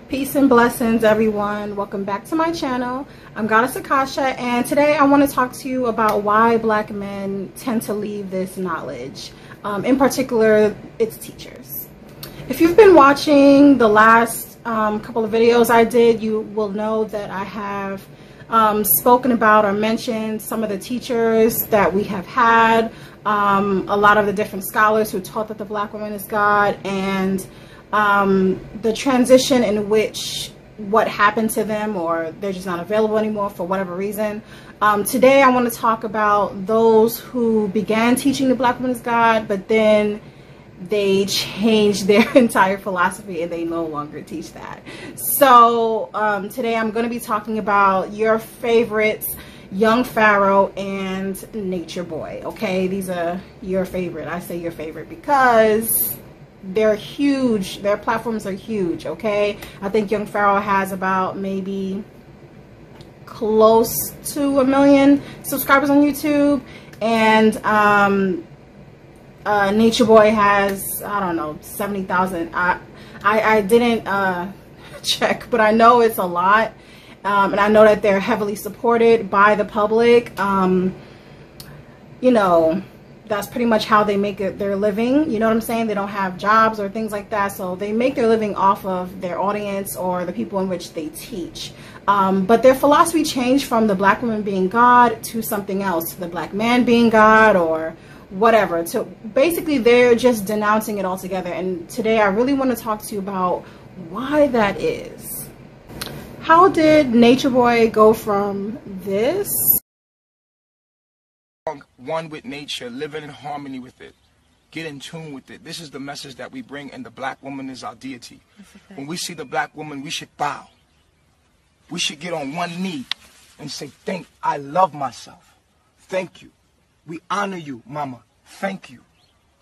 Peace and blessings, everyone. Welcome back to my channel. I'm Goddess Akasha, and today I want to talk to you about why Black men tend to leave this knowledge. In particular, its teachers. If you've been watching the last couple of videos I did, you will know that I have spoken about or mentioned some of the teachers that we have had, a lot of the different scholars who taught that the Black woman is God, and the transition in which what happened to them, or they're just not available anymore for whatever reason. Today I want to talk about those who began teaching the Black woman is God, but then they changed their entire philosophy and they no longer teach that. So today I'm going to be talking about your favorites, Young Pharaoh and Natureboy. Okay, these are your favorite. I say your favorite because they're huge. Their platforms are huge. Okay, I think Young Pharaoh has about maybe close to 1 million subscribers on YouTube, and Natureboy has, I don't know, 70,000. I didn't check, but I know it's a lot, and I know that they're heavily supported by the public. You know, that's pretty much how they make their living. You know what I'm saying? They don't have jobs or things like that, so they make their living off of their audience or the people in which they teach. But their philosophy changed from the Black woman being God to something else, to the Black man being God or whatever. So basically they're just denouncing it altogether. And today I really want to talk to you about why that is. How did Natureboy go from this, one with nature, living in harmony with it, get in tune with it? This is the message that we bring, and the Black woman is our deity. When we see the Black woman, we should bow. We should get on one knee and say, I love myself. Thank you. We honor you, mama. Thank you.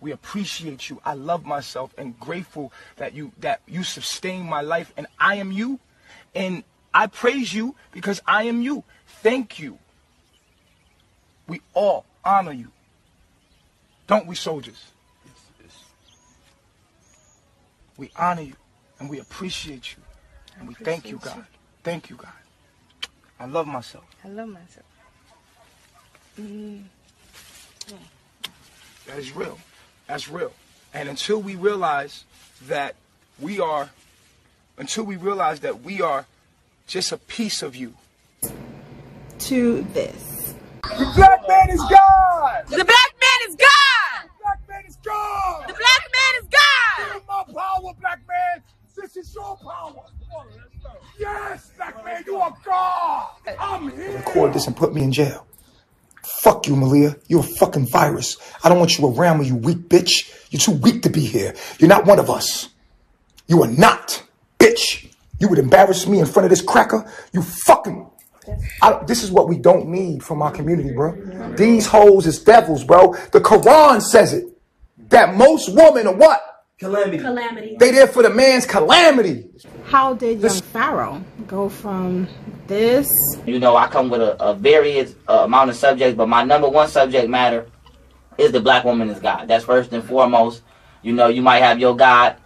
We appreciate you. I love myself and grateful that you sustain my life, and I am you. And I praise you because I am you. Thank you. We all honor you. Don't we, soldiers? We honor you and we appreciate you. And we thank you, God. Thank you, God. I love myself. I love myself. That is real. That's real. And until we realize that we are just a piece of you. to this? The Black man is God! The Black man is God! The Black man is God! The Black man is God! Give my power, Black man! This is your power! Come on, let's go. Yes, Black man, you are God! I'm here! Record this and put me in jail. Fuck you, Malia. You're a fucking virus. I don't want you around me, you weak bitch. You're too weak to be here. You're not one of us. You are not, bitch. You would embarrass me in front of this cracker? You fucking... this is what we don't need from our community, bro. These hoes is devils, bro. The Quran says it. That most women are what? Calamity. They there for the man's calamity. How did Young Pharaoh go from this? You know, I come with a various amount of subjects, but my number one subject matter is the Black woman is God. That's first and foremost. You know, you might have your God,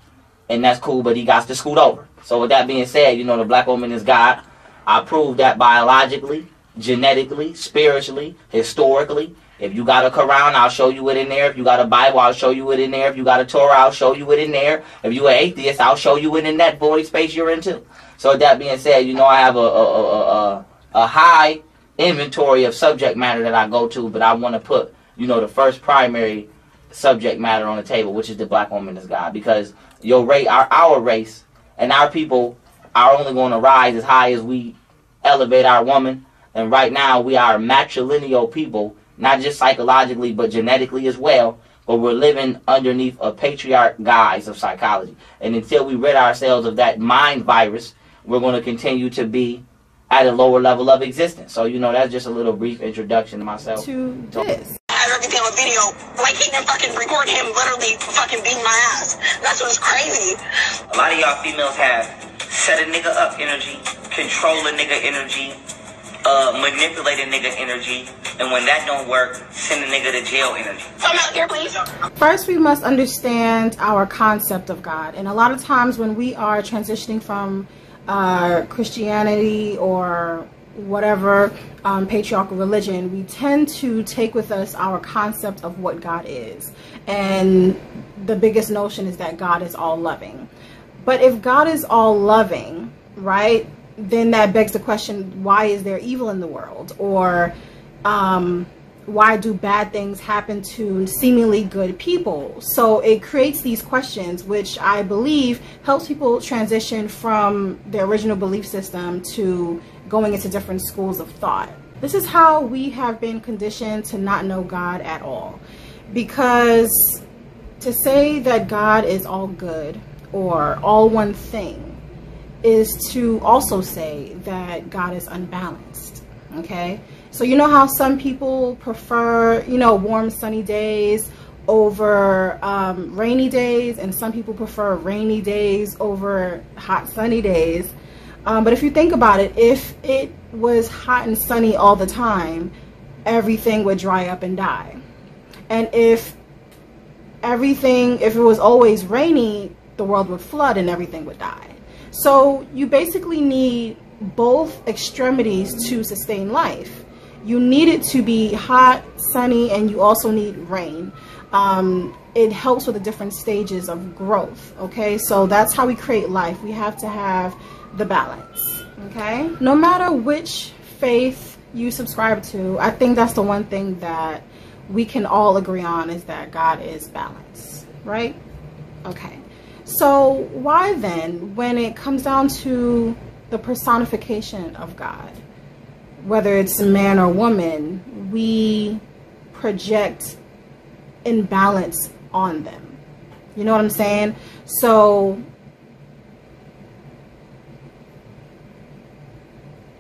and that's cool, but he got to scoot over. So with that being said, you know, the Black woman is God. I prove that biologically, genetically, spiritually, historically. If you got a Quran, I'll show you it in there. If you got a Bible, I'll show you it in there. If you got a Torah, I'll show you it in there. If you're an atheist, I'll show you it in that void space you're into. So with that being said, you know, I have a high inventory of subject matter that I go to, but I want to put, you know, the first primary subject matter on the table, which is the Black woman is God. Because your race, our race and our people are only going to rise as high as we elevate our woman. And right now we are a matrilineal people, not just psychologically but genetically as well, but we're living underneath a patriarch guise of psychology. And until we rid ourselves of that mind virus, we're going to continue to be at a lower level of existence. So, you know, that's just a little brief introduction to myself. To this. I have everything on video. Like, he can fucking record him literally fucking beating my ass. That's what's crazy. A lot of y'all females have set a nigga up energy, control a nigga energy, manipulate a nigga energy, and when that don't work, send a nigga to jail energy. Come out here, please. First, we must understand our concept of God. And a lot of times when we are transitioning from Christianity or whatever patriarchal religion, we tend to take with us our concept of what God is. And the biggest notion is that God is all loving. But if God is all loving, right, then that begs the question, why is there evil in the world? Or why do bad things happen to seemingly good people? So it creates these questions, which I believe helps people transition from their original belief system to going into different schools of thought. This is how we have been conditioned to not know God at all. Because to say that God is all good or all one thing is to also say that God is unbalanced, okay? So you know how some people prefer, you know, warm sunny days over rainy days, and some people prefer rainy days over hot sunny days. But if you think about it, if it was hot and sunny all the time, everything would dry up and die. And if it was always rainy, the world would flood and everything would die. So you basically need both extremities to sustain life. You need it to be hot, sunny, and you also need rain. It helps with the different stages of growth, okay? So that's how we create life. We have to have the balance, okay? No matter which faith you subscribe to, I think that's the one thing that we can all agree on, is that God is balance, right? Okay. So why then, when it comes down to the personification of God, whether it's man or woman, we project imbalance on them? You know what I'm saying? So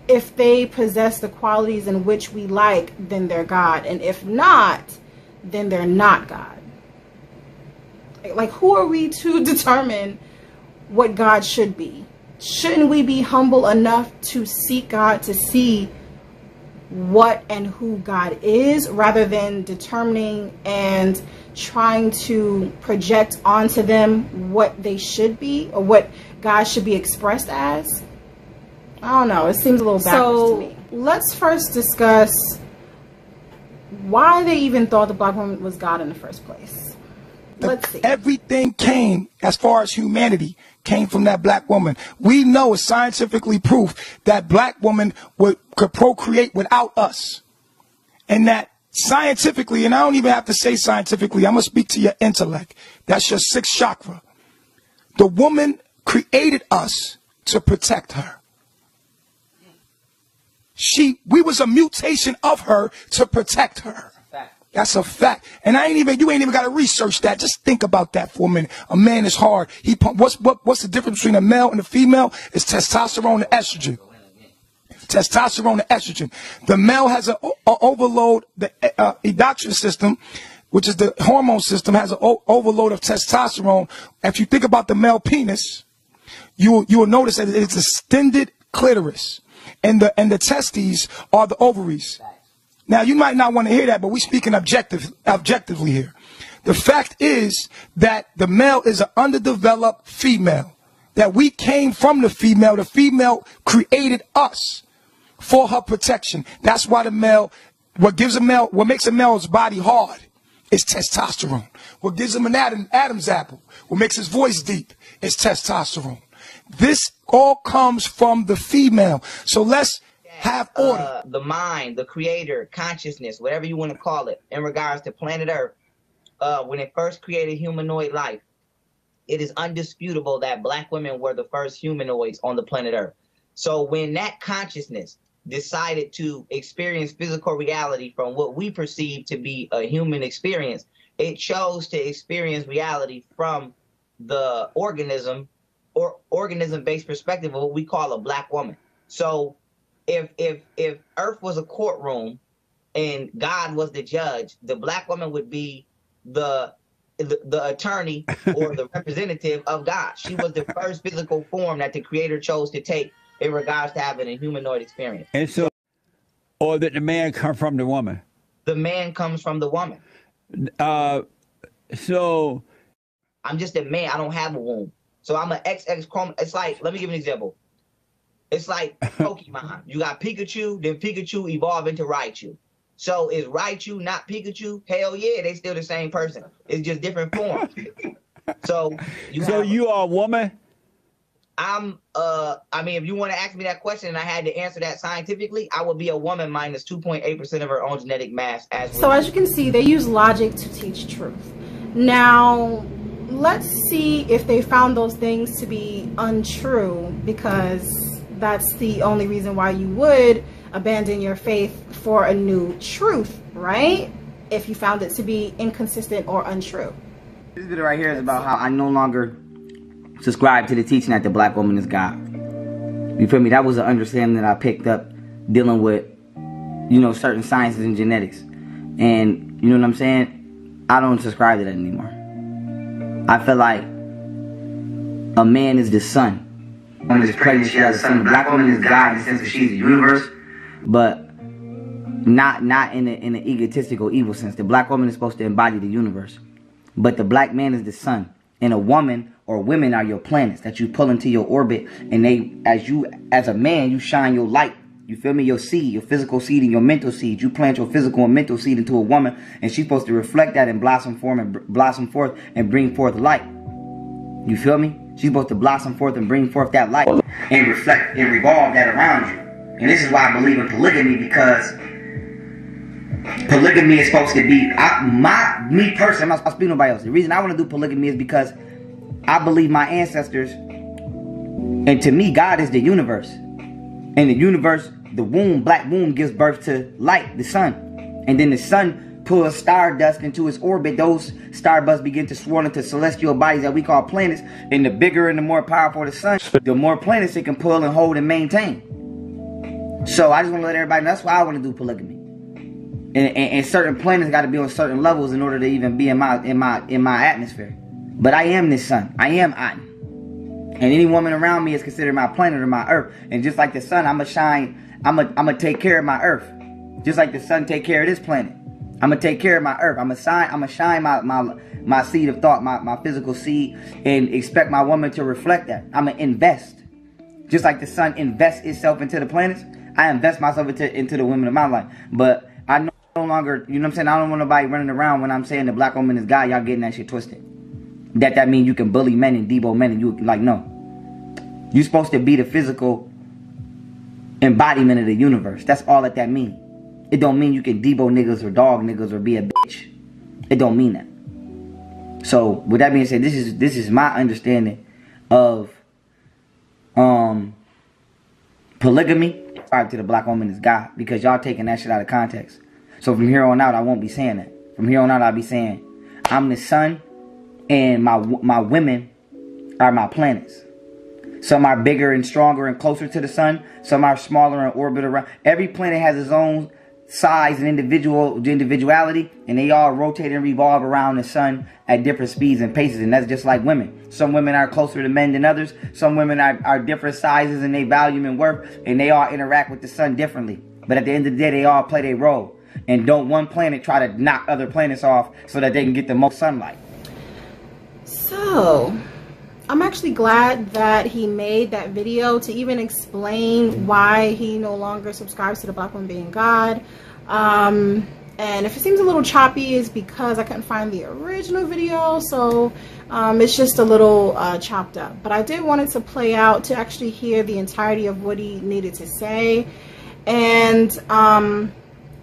if they possess the qualities in which we like, then they're God. And if not, then they're not God. Like, who are we to determine what God should be? Shouldn't we be humble enough to seek God, to see what and who God is, rather than determining and trying to project onto them what they should be, or what God should be expressed as? I don't know. It seems a little backwards to me. Let's first discuss why they even thought the black woman was God in the first place. Let's see. Everything came, as far as humanity, came from that black woman. We know, it's scientifically proof, that black woman could procreate without us. And that scientifically, and I don't even have to say scientifically, I'm going to speak to your intellect. That's your sixth chakra. The woman created us to protect her. We was a mutation of her to protect her. That's a fact. And you ain't even got to research that. Just think about that for a minute. A man is hard. What's the difference between a male and a female? It's testosterone and estrogen. Testosterone and estrogen. The male has an overload. The endocrine system, which is the hormone system, has an overload of testosterone. If you think about the male penis, you will notice that it's a extended clitoris, and the testes are the ovaries. Now, you might not want to hear that, but we're speaking objectively here. The fact is that the male is an underdeveloped female, that we came from the female. The female created us for her protection. That's why the male, what makes a male's body hard is testosterone. What gives him an Adam's apple, what makes his voice deep, is testosterone. This all comes from the female. So let's have order. The mind, the creator, consciousness, whatever you want to call it, in regards to planet Earth, when it first created humanoid life, it is undisputable that black women were the first humanoids on the planet Earth. So when that consciousness decided to experience physical reality from what we perceive to be a human experience, it chose to experience reality from the organism or organism-based perspective of what we call a black woman. So if Earth was a courtroom and God was the judge, the black woman would be the attorney or the representative of God. She was the first physical form that the creator chose to take in regards to having a humanoid experience. And so, or that the man come from the woman? The man comes from the woman. So I'm just a man. I don't have a womb. So I'm an XX chromosome. It's like, let me give you an example. It's like Pokemon. You got Pikachu, then Pikachu evolve into Raichu. So is Raichu not Pikachu? Hell yeah, they still the same person. It's just different forms. So you are a woman? I mean, if you want to ask me that question and I had to answer that scientifically, I would be a woman minus 2.8% of her own genetic mass. So as you can see, they use logic to teach truth. Now, let's see if they found those things to be untrue, because that's the only reason why you would abandon your faith for a new truth, right? If you found it to be inconsistent or untrue. This video right here is about how I no longer subscribe to the teaching that the black woman is God. You feel me? That was an understanding that I picked up dealing with, you know, certain sciences and genetics. And, you know what I'm saying? I don't subscribe to that anymore. I feel like a man is the sun. A woman is pregnant, she has a son. The black woman is God in the sense that she's the universe, but not in an egotistical evil sense. The black woman is supposed to embody the universe, but the black man is the sun. And a woman or women are your planets that you pull into your orbit, and they, as a man, you shine your light. You feel me? Your seed, your physical seed and your mental seed. You plant your physical and mental seed into a woman, and she's supposed to reflect that and blossom forth and bring forth light. You feel me? She's supposed to blossom forth and bring forth that light and reflect and revolve that around you. And this is why I believe in polygamy, because polygamy is supposed to be, me personally, I'm not speaking to nobody else. The reason I want to do polygamy is because I believe my ancestors, and to me, God is the universe. And the universe, the womb, black womb, gives birth to light, the sun. And then the sun pulls stardust into its orbit. Those stardust begin to swirl into celestial bodies that we call planets. And the bigger and the more powerful the sun, the more planets it can pull and hold and maintain. So I just want to let everybody know, that's why I want to do polygamy. And certain planets got to be on certain levels in order to even be in my atmosphere. But I am this sun. I am Aten. And any woman around me is considered my planet or my earth. And just like the sun, I'm gonna shine. I'm gonna take care of my earth. Just like the sun take care of this planet. I'm gonna take care of my earth. I'm gonna shine my seed of thought, my physical seed, and expect my woman to reflect that. I'm gonna invest. Just like the sun invests itself into the planets, I invest myself into the women of my life. But I no longer, you know what I'm saying? I don't want nobody running around when I'm saying the black woman is God. Y'all getting that shit twisted. That means you can bully men and debo men, and you like, no. You're supposed to be the physical embodiment of the universe. That's all that means. It don't mean you can debo niggas or dog niggas or be a bitch. It don't mean that. So with that being said, this is my understanding of polygamy. To the black woman is God, because y'all taking that shit out of context. So from here on out, I won't be saying that. From here on out, I'll be saying I'm the sun, and my women are my planets. Some are bigger and stronger and closer to the sun. Some are smaller and orbit around. Every planet has its own size and individuality, and they all rotate and revolve around the sun at different speeds and paces. And that's just like women. Some women are closer to men than others. Some women are different sizes in their volume and worth, and they all interact with the sun differently. But at the end of the day, they all play their role. And don't one planet try to knock other planets off so that they can get the most sunlight. So I'm actually glad that he made that video to even explain why he no longer subscribes to the black woman being God. And if it seems a little choppy, is because I couldn't find the original video, so it's just a little chopped up. But I did want it to play out to actually hear the entirety of what he needed to say. And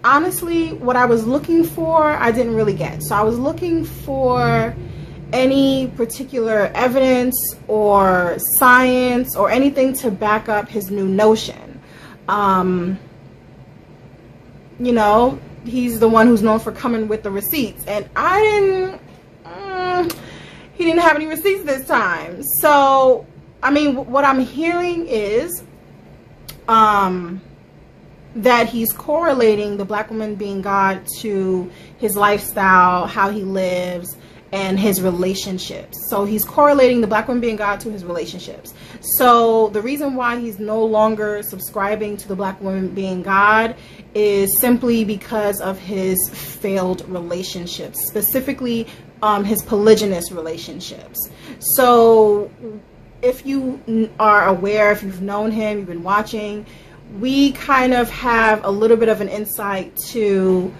honestly, what I was looking for, I didn't really get. So I was looking for any particular evidence or science or anything to back up his new notion. You know, he's the one who's known for coming with the receipts, and he didn't have any receipts this time. So I mean, what I'm hearing is that he's correlating the black woman being God to his lifestyle, how he lives, and his relationships. So he's correlating the black woman being God to his relationships. So the reason why he's no longer subscribing to the black woman being God is simply because of his failed relationships, specifically his polygynous relationships. So if you are aware, if you've known him, you've been watching, we kind of have a little bit of an insight to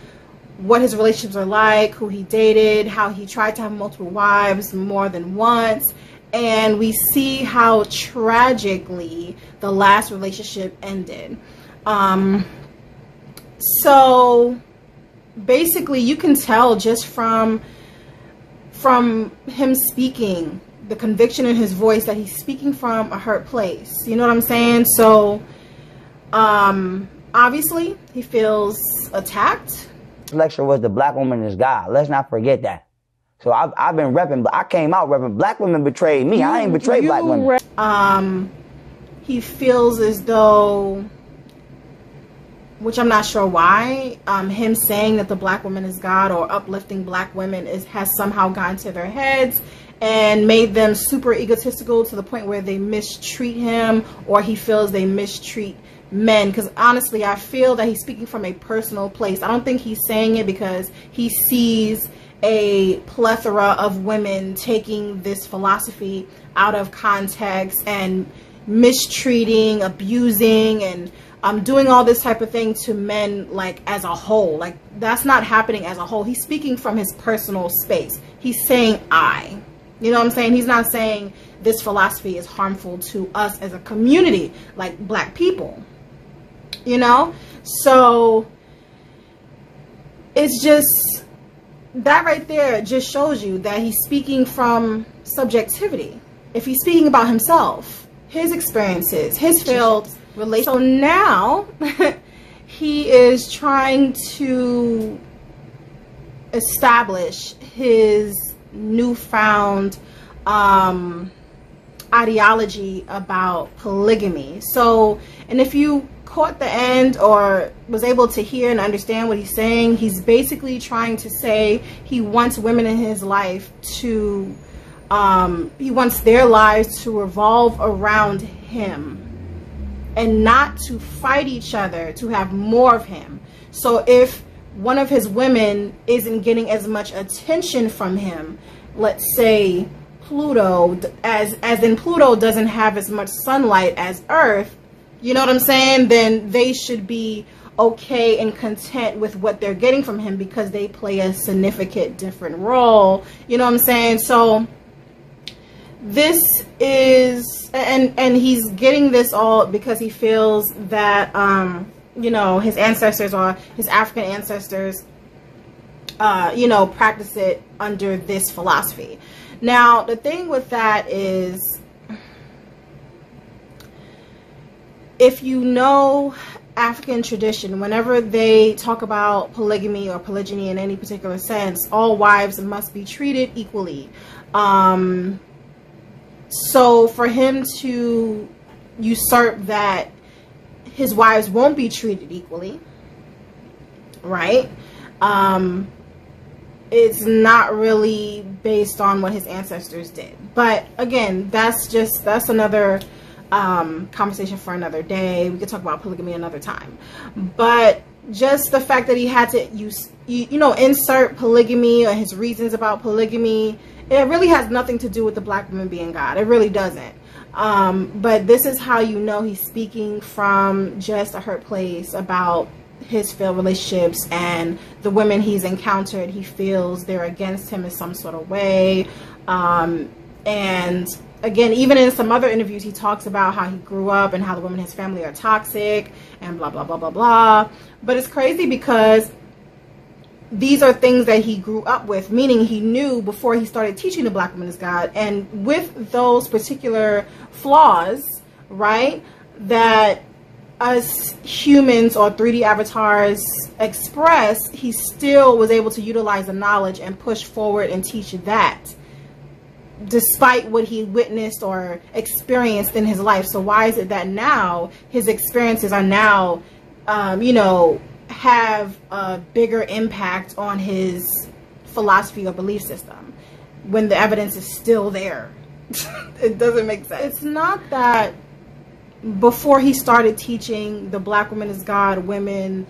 what his relationships are like, who he dated, how he tried to have multiple wives more than once, and we see how tragically the last relationship ended. So basically you can tell just from him speaking, the conviction in his voice, that he's speaking from a hurt place. You know what I'm saying? So obviously he feels attacked. Lecture was the black woman is God. Let's not forget that. So I've been repping, I came out repping black women betrayed me. I ain't betrayed black women. He feels as though, which I'm not sure why, him saying that the black woman is God or uplifting black women has somehow gotten to their heads and made them super egotistical to the point where they mistreat him, or he feels they mistreat men. Because honestly, I feel that he's speaking from a personal place. I don't think he's saying it because he sees a plethora of women taking this philosophy out of context and mistreating, abusing, and doing all this type of thing to men, like as a whole. Like, that's not happening as a whole. He's speaking from his personal space. He's saying I. You know what I'm saying? He's not saying this philosophy is harmful to us as a community, like black people. You know? So it's just, that right there just shows you that he's speaking from subjectivity. If he's speaking about himself, his experiences, his failed relationship. So now he is trying to establish his newfound ideology about polygamy. So, and if you caught the end or was able to hear and understand what he's saying, he's basically trying to say he wants women in his life to he wants their lives to revolve around him and not to fight each other to have more of him. So if one of his women isn't getting as much attention from him, let's say Pluto, as in Pluto doesn't have as much sunlight as Earth, you know what I'm saying, then they should be okay and content with what they're getting from him because they play a significant different role. You know what I'm saying? So this is, and he's getting this all because he feels that you know, his ancestors, or his African ancestors, you know, practice it under this philosophy. Now the thing with that is, if you know African tradition, whenever they talk about polygamy or polygyny in any particular sense, all wives must be treated equally. So for him to usurp that his wives won't be treated equally, right? It's not really based on what his ancestors did. But again, that's another conversation for another day. We could talk about polygamy another time. But just the fact that he had to insert polygamy or his reasons about polygamy, it really has nothing to do with the black woman being God. It really doesn't. But this is how you know he's speaking from just a hurt place about his failed relationships and the women he's encountered. He feels they're against him in some sort of way. And again, even in some other interviews, he talks about how he grew up and how the women in his family are toxic and blah, blah, blah, blah, blah. But it's crazy because these are things that he grew up with, meaning he knew before he started teaching the black woman is God. And with those particular flaws, right, that us humans or 3D avatars express, he still was able to utilize the knowledge and push forward and teach that, despite what he witnessed or experienced in his life. So why is it that now his experiences are now, you know, have a bigger impact on his philosophy or belief system when the evidence is still there? It doesn't make sense. It's not that before he started teaching the black woman is God, women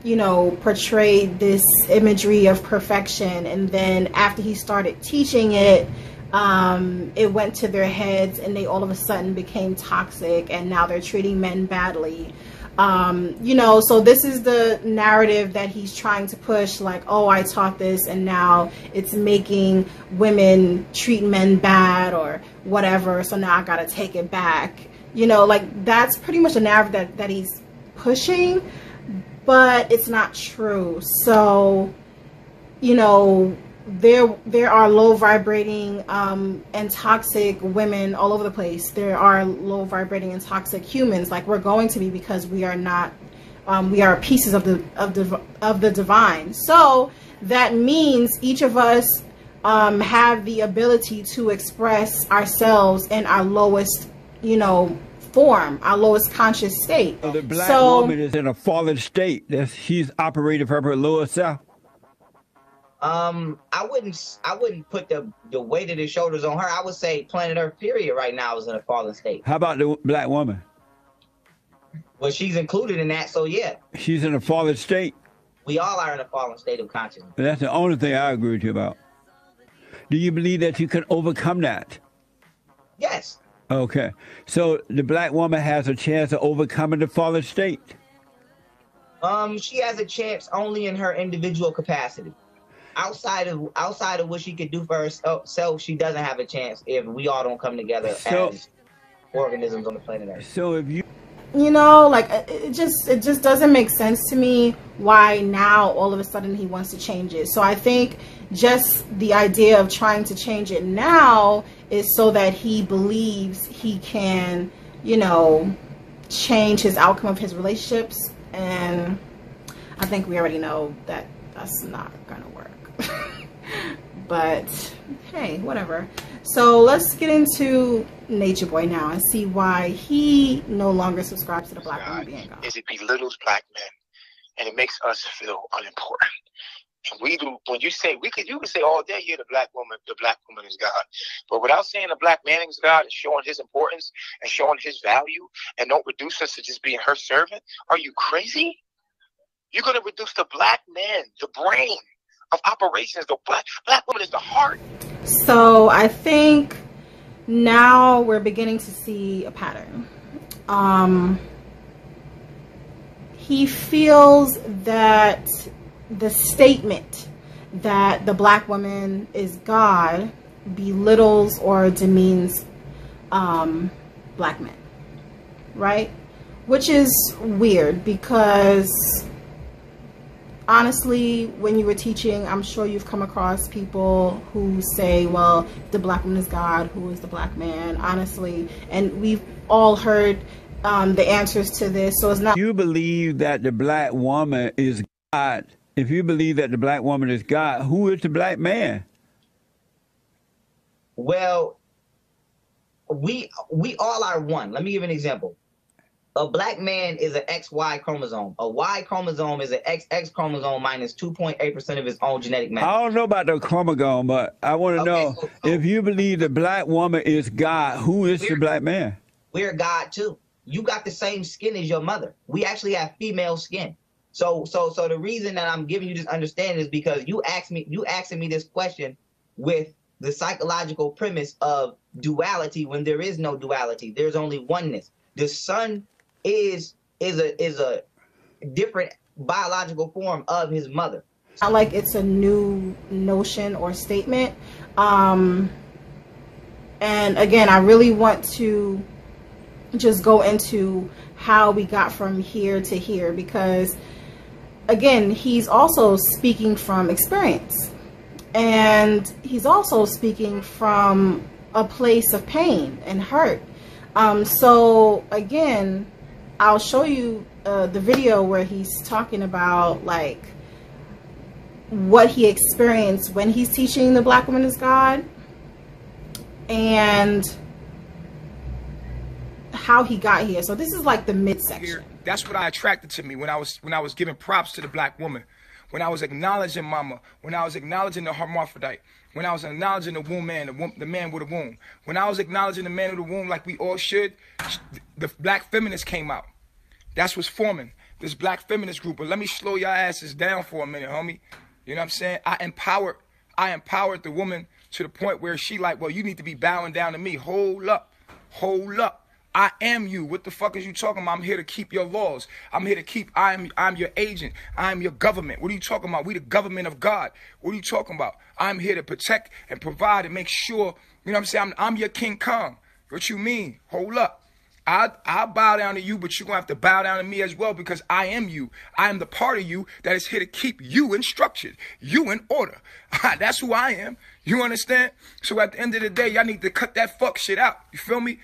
you know, portrayed this imagery of perfection, and then after he started teaching it, it went to their heads and they all of a sudden became toxic, and now they're treating men badly. You know, so this is the narrative that he's trying to push, like, oh, I taught this and now it's making women treat men bad or whatever, so now I gotta take it back. You know, like, that's pretty much the narrative that he's pushing, but it's not true. So, you know, there are low vibrating and toxic women all over the place. There are low vibrating and toxic humans, like we're going to be, because we are not we are pieces of the divine. So that means each of us have the ability to express ourselves in our lowest, you know, form, our lowest conscious state. So the black woman is in a fallen state. She's operating from her lower self. I wouldn't put the weight of the shoulders on her. I would say planet Earth period right now is in a fallen state. How about the black woman? Well, she's included in that, so yeah. She's in a fallen state. We all are in a fallen state of consciousness. But that's the only thing I agree with you about. Do you believe that you can overcome that? Yes. Okay. So the black woman has a chance of overcoming the fallen state? She has a chance only in her individual capacity. Outside of what she could do for herself, she doesn't have a chance if we all don't come together as organisms on the planet Earth. So if you know, like, it just doesn't make sense to me why now all of a sudden he wants to change it. So I think just the idea of trying to change it now is so that he believes he can, you know, change his outcome of his relationships, and I think we already know that that's not gonna work. But hey, whatever. So let's get into Natureboy now and see why he no longer subscribes to the black woman being God. Is it belittles black men, and it makes us feel unimportant. And we do, when you say, you can say all day, yeah, the black woman is God. But without saying the black man is God and showing his importance and showing his value, and don't reduce us to just being her servant, are you crazy? You're going to reduce the black man, the brain of operations. The black woman is the heart. So I think now we're beginning to see a pattern. He feels that the statement that the black woman is God belittles or demeans black men, right? Which is weird, because honestly, when you were teaching, I'm sure you've come across people who say, well, the black woman is God, who is the black man, honestly, and we've all heard the answers to this. So it's not. You believe that the black woman is God. If you believe that the black woman is God, who is the black man? Well, we all are one. Let me give you an example. A black man is an XY chromosome. A Y chromosome is an XX chromosome minus 2.8% of its own genetic matter. I don't know about the chromosome, but I want to know, if you believe the black woman is God, who is the black man? We're God too. You got the same skin as your mother. We actually have female skin. So the reason that I'm giving you this understanding is because you asking me this question with the psychological premise of duality, when there is no duality. There's only oneness. The son is a different biological form of his mother. Not like it's a new notion or statement. And again, I really want to just go into how we got from here to here, because again, he's also speaking from experience, and he's also speaking from a place of pain and hurt. So again, I'll show you the video where he's talking about like what he experienced when he's teaching the black woman is God, and how he got here. So this is like the midsection. That's what I attracted to me when I was giving props to the black woman, when I was acknowledging mama, when I was acknowledging the hermaphrodite, when I was acknowledging the womb man, the man with a womb, when I was acknowledging the man with a womb like we all should, the black feminists came out. That's what's forming this black feminist group. But let me slow your asses down for a minute, homie. You know what I'm saying? I empowered the woman to the point where she like, well, you need to be bowing down to me. Hold up. Hold up. I am you. What the fuck is you talking about? I'm here to keep your laws. I'm here to keep, I'm your agent. I'm your government. What are you talking about? We the government of God. What are you talking about? I'm here to protect and provide and make sure, you know what I'm saying? I'm your King Kong. What you mean? Hold up. I'll bow down to you, but you're going to have to bow down to me as well, because I am you. I am the part of you that is here to keep you in structure, you in order. That's who I am. You understand? So at the end of the day, y'all need to cut that fuck shit out. You feel me?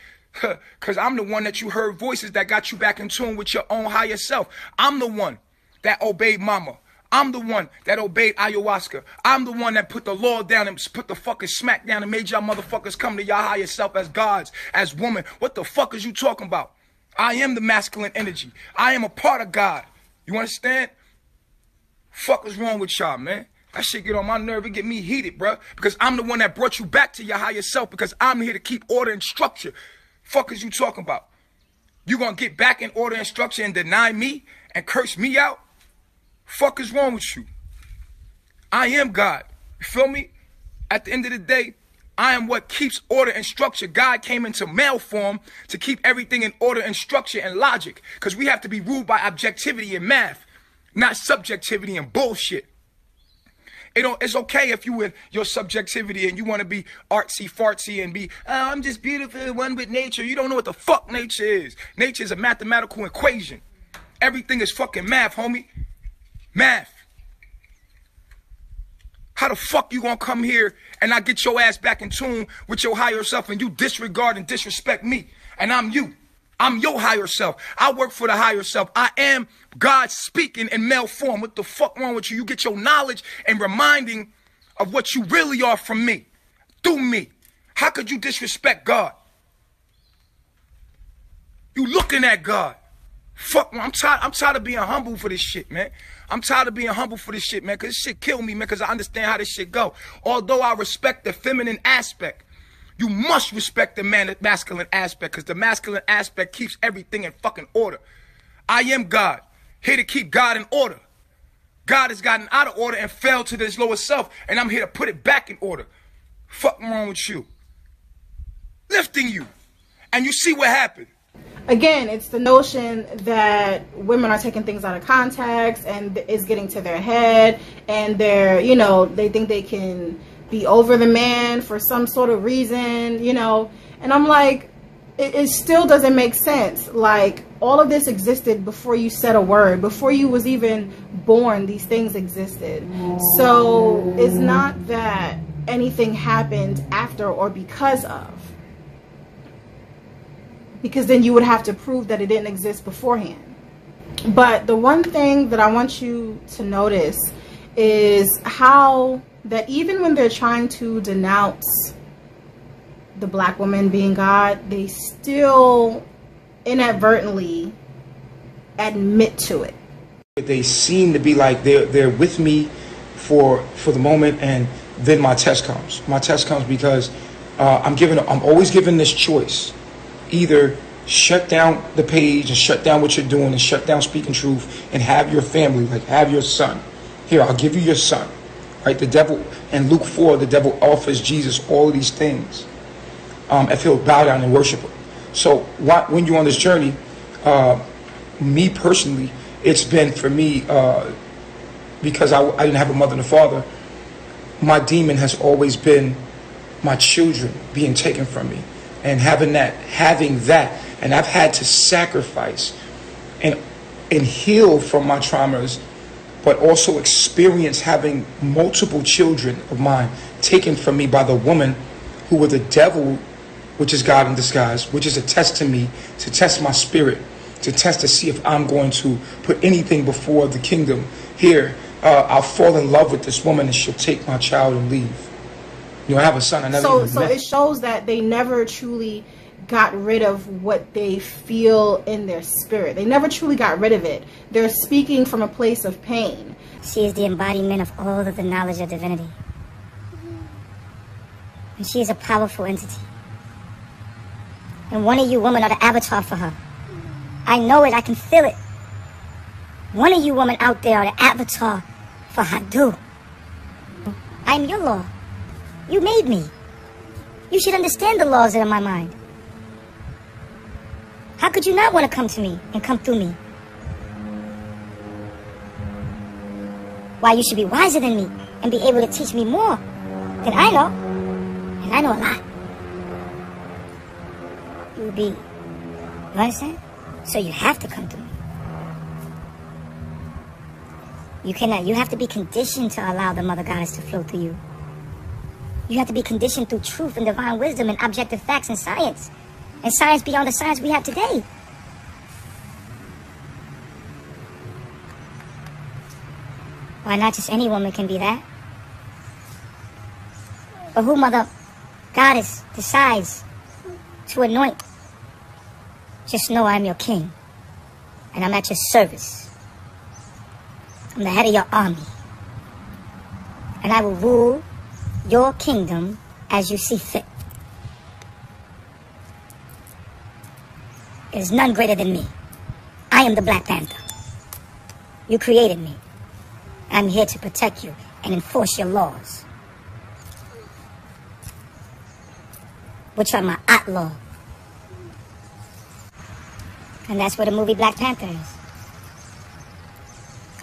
Because I'm the one that you heard voices that got you back in tune with your own higher self. I'm the one that obeyed mama. I'm the one that obeyed ayahuasca. I'm the one that put the law down and put the fucking smack down and made y'all motherfuckers come to your higher self as gods, as women. What the fuck is you talking about? I am the masculine energy. I am a part of God. You understand? Fuck is wrong with y'all, man? That shit get on my nerve. It get me heated, bro. Because I'm the one that brought you back to your higher self, because I'm here to keep order and structure. Fuck is you talking about? You gonna get back in order and structure and deny me and curse me out? Fuck is wrong with you? I am God. You feel me? At the end of the day, I am what keeps order and structure. God came into male form to keep everything in order and structure and logic. Because we have to be ruled by objectivity and math, not subjectivity and bullshit. It's okay if you in your subjectivity and you want to be artsy fartsy and be, oh, I'm just beautiful, one with nature. You don't know what the fuck nature is. Nature is a mathematical equation. Everything is fucking math, homie. Math. How the fuck you gonna come here and not get your ass back in tune with your higher self and you disregard and disrespect me? And I'm you. I'm your higher self. I work for the higher self. I am God speaking in male form. What the fuck wrong with you? You get your knowledge and reminding of what you really are from me, through me. How could you disrespect God? You looking at God. Fuck, I'm tired of being humble for this shit, man. I'm tired of being humble for this shit, man, because this shit kill me, man, because I understand how this shit go. Although I respect the feminine aspect, you must respect the masculine aspect, because the masculine aspect keeps everything in fucking order. I am God, here to keep God in order. God has gotten out of order and fell to this lower self, and I'm here to put it back in order. Fuck wrong with you? Lifting you, and you see what happened. Again, it's the notion that women are taking things out of context and it's getting to their head, and they're, you know, they think they can be over the man for some sort of reason, you know. And I'm like, it still doesn't make sense. Like, all of this existed before you said a word, before you was even born. These things existed. So it's not that anything happened after or because of, because then you would have to prove that it didn't exist beforehand. But the one thing that I want you to notice is how that even when they're trying to denounce the black woman being God, they still inadvertently admit to it. They seem to be like they're with me for the moment, and then my test comes. My test comes because I'm always given this choice. Either shut down the page and shut down what you're doing and shut down speaking truth and have your family, like have your son. Here, I'll give you your son. Right? The devil, in Luke 4, the devil offers Jesus all of these things if he'll bow down and worship him. So when you're on this journey, me personally, it's been for me, because I didn't have a mother and a father, my demon has always been my children being taken from me. And having that, and I've had to sacrifice and heal from my traumas, but also experience having multiple children of mine taken from me by the woman who were the devil, which is God in disguise, which is a test to me, to test my spirit, to test to see if I'm going to put anything before the kingdom. Here, I'll fall in love with this woman and she'll take my child and leave. You know, I have a son. I never so it shows that they never truly got rid of what they feel in their spirit. They never truly got rid of it. They're speaking from a place of pain. She is the embodiment of all of the knowledge of divinity. And she is a powerful entity. And one of you women are the avatar for her. I know it. I can feel it. One of you women out there are the avatar for Hadu. I'm your law. You made me. You should understand the laws that are in my mind. How could you not want to come to me and come through me? Why, you should be wiser than me and be able to teach me more than I know. And I know a lot. You understand? So you have to come through me. You have to be conditioned to allow the Mother Goddess to flow through you. You have to be conditioned through truth and divine wisdom and objective facts and science. And science beyond the science we have today. Why, not just any woman can be that. But who Mother Goddess decides to anoint, just know I'm your king. And I'm at your service. I'm the head of your army. And I will rule your kingdom as you see fit. There's none greater than me. I am the Black Panther. You created me. I'm here to protect you and enforce your laws, which are my outlaw. And that's what the movie Black Panther is.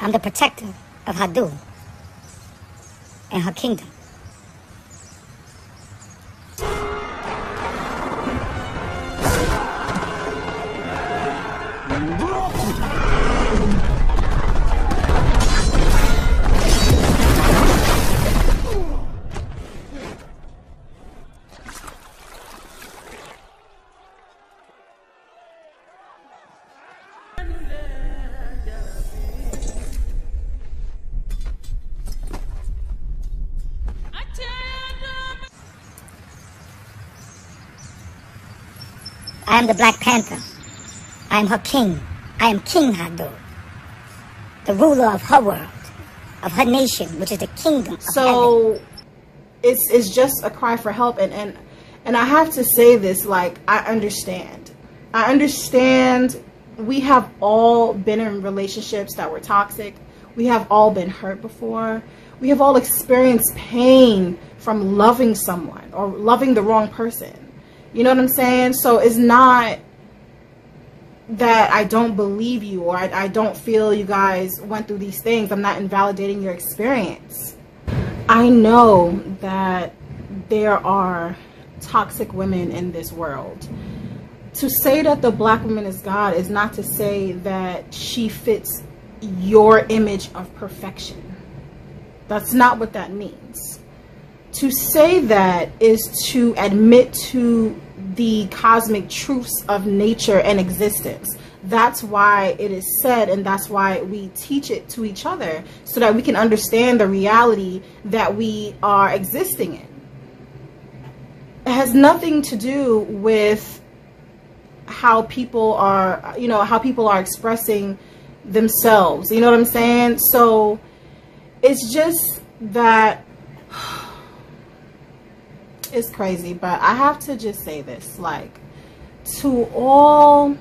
I'm the protector of Hadu and her kingdom. I am the Black Panther. I am her king. I am King Hadu, the ruler of her world, of her nation, which is the kingdom of heaven. It's just a cry for help, and I have to say this, like, I understand. We have all been in relationships that were toxic. We have all been hurt before. We have all experienced pain from loving someone or loving the wrong person. You know what I'm saying? So it's not that I don't believe you or I don't feel you guys went through these things. I'm not invalidating your experience. I know that there are toxic women in this world. To say that the Black woman is God is not to say that she fits your image of perfection. That's not what that means. To say that is to admit to the cosmic truths of nature and existence. That's why it is said, and that's why we teach it to each other, so that we can understand the reality that we are existing in. It has nothing to do with how people are, how people are expressing themselves. You know what I'm saying? So it's just that it's crazy, but I have to just say this, like, to all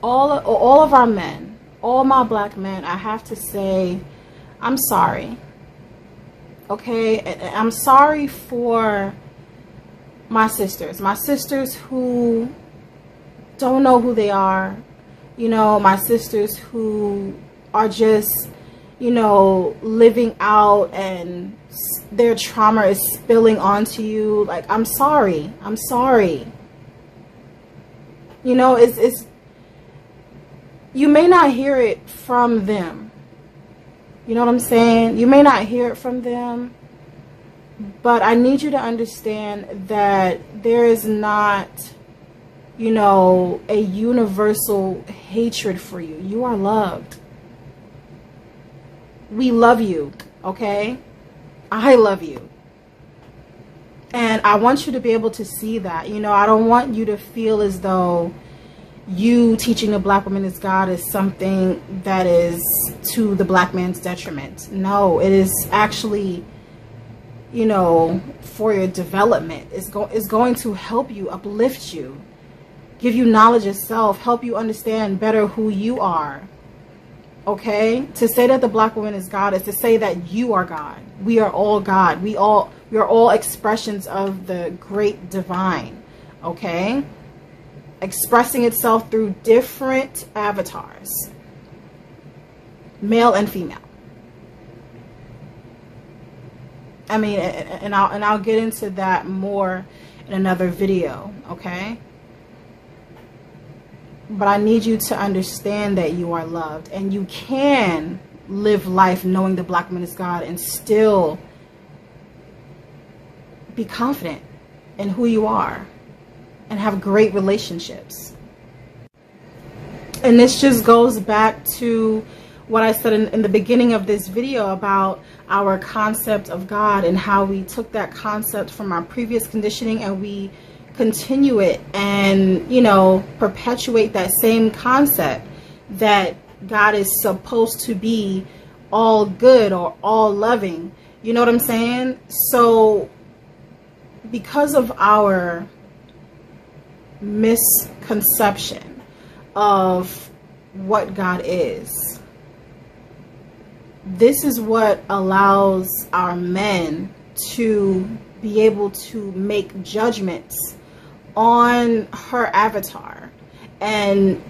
of our men, all my Black men, I have to say, I'm sorry. Okay? I'm sorry for my sisters who don't know who they are, my sisters who are just, living out and their trauma is spilling onto you. Like, I'm sorry. It's you may not hear it from them. You know what I'm saying? You may not hear it from them, but I need you to understand that there is not, a universal hatred for you. You are loved. We love you, okay? I love you. And I want you to be able to see that. I don't want you to feel as though you teaching the Black woman is God is something that is to the Black man's detriment. No, it is actually, for your development. It's going to help you, uplift you, give you knowledge of self, help you understand better who you are. Okay, to say that the black woman is God is to say that you are God. We are all God. We are all expressions of the great divine. Okay, expressing itself through different avatars, male and female. I mean, and I'll get into that more in another video. Okay. But I need you to understand that you are loved, and you can live life knowing the black woman is God and still be confident in who you are and have great relationships. And this just goes back to what I said in the beginning of this video about our concept of God and how we took that concept from our previous conditioning and we continue it and, you know, perpetuate that same concept that God is supposed to be all good or all loving. You know what I'm saying? So because of our misconception of what God is, this is what allows our men to be able to make judgments on her avatar. And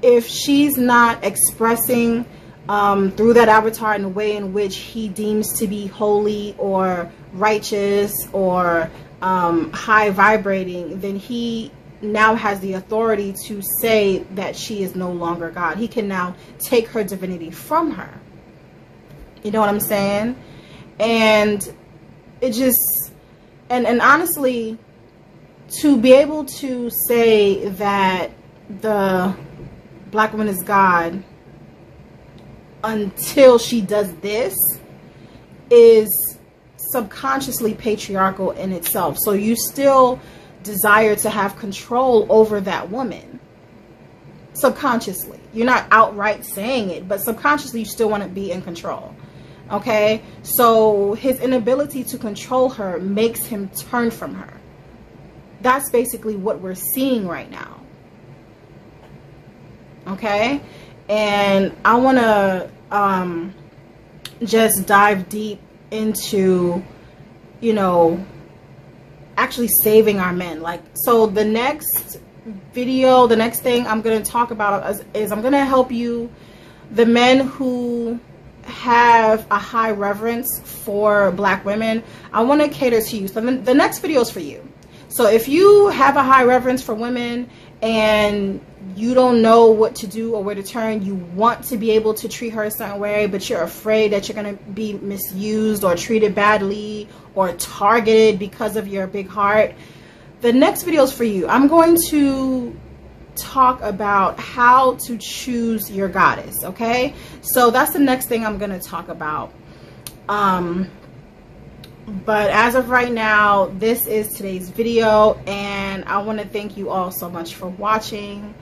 if she's not expressing through that avatar in a way in which he deems to be holy or righteous or high vibrating, then he now has the authority to say that she is no longer God. He can now take her divinity from her. You know what I'm saying? And it just, and honestly, to be able to say that the black woman is God until she does this is subconsciously patriarchal in itself. So you still desire to have control over that woman subconsciously. You're not outright saying it, but subconsciously you still want to be in control. Okay, so his inability to control her makes him turn from her. That's basically what we're seeing right now. Okay, and I want to just dive deep into, you know, actually saving our men. Like, so the next video, the next thing I'm going to talk about is I'm going to help you, the men who have a high reverence for black women. I want to cater to you. So the next video is for you. So if you have a high reverence for women and you don't know what to do or where to turn, you want to be able to treat her a certain way, but you're afraid that you're going to be misused or treated badly or targeted because of your big heart, the next video is for you. I'm going to talk about how to choose your goddess. Okay, so that's the next thing I'm going to talk about. But as of right now, this is today's video, and I want to thank you all so much for watching.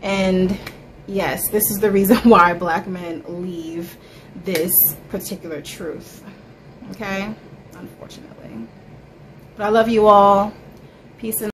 And yes, this is the reason why black men leave this particular truth. Okay, unfortunately, but I love you all. Peace and